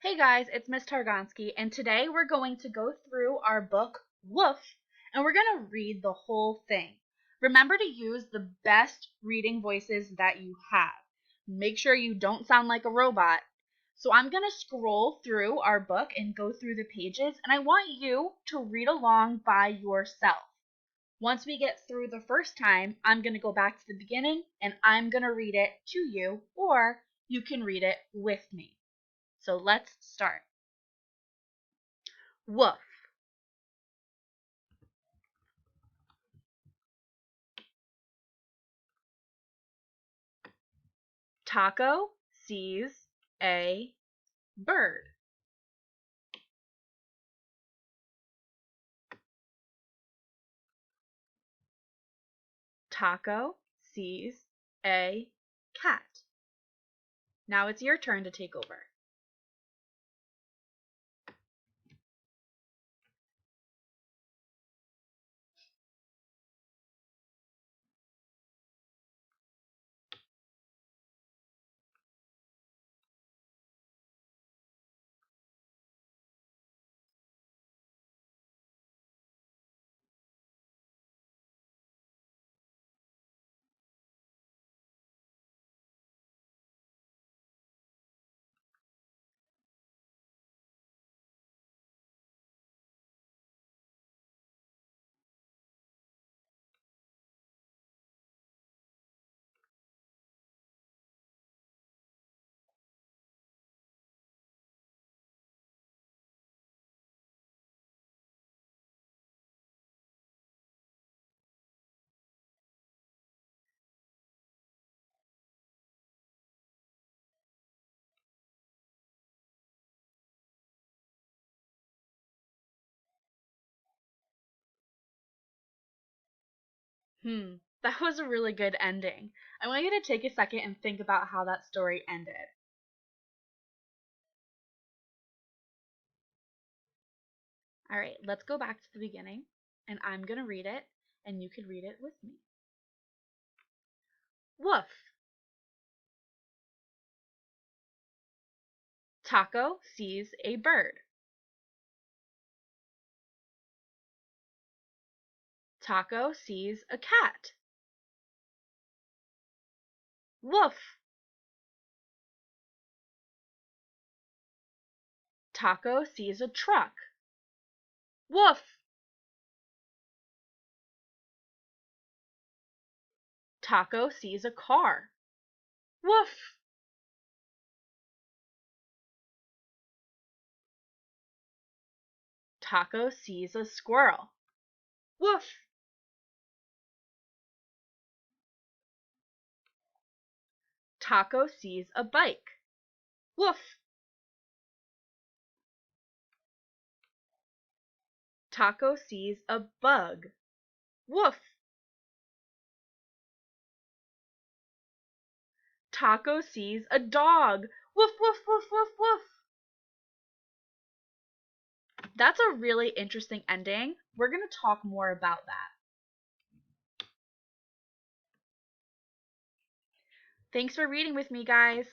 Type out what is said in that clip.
Hey guys, it's Miss Targonsky, and today we're going to go through our book, Woof, and we're going to read the whole thing. Remember to use the best reading voices that you have. Make sure you don't sound like a robot. So I'm going to scroll through our book and go through the pages, and I want you to read along by yourself. Once we get through the first time, I'm going to go back to the beginning, and I'm going to read it to you, or you can read it with me. So let's start. Woof. Taco sees a bird. Taco sees a cat. Now it's your turn to take over. That was a really good ending. I want you to take a second and think about how that story ended. All right, let's go back to the beginning, and I'm going to read it, and you can read it with me. Woof. Taco sees a bird. Taco sees a cat. Woof. Taco sees a truck. Woof. Taco sees a car. Woof. Taco sees a squirrel. Woof. Taco sees a bike. Woof. Taco sees a bug. Woof. Taco sees a dog. Woof, woof, woof, woof, woof. That's a really interesting ending. We're going to talk more about that. Thanks for reading with me, guys.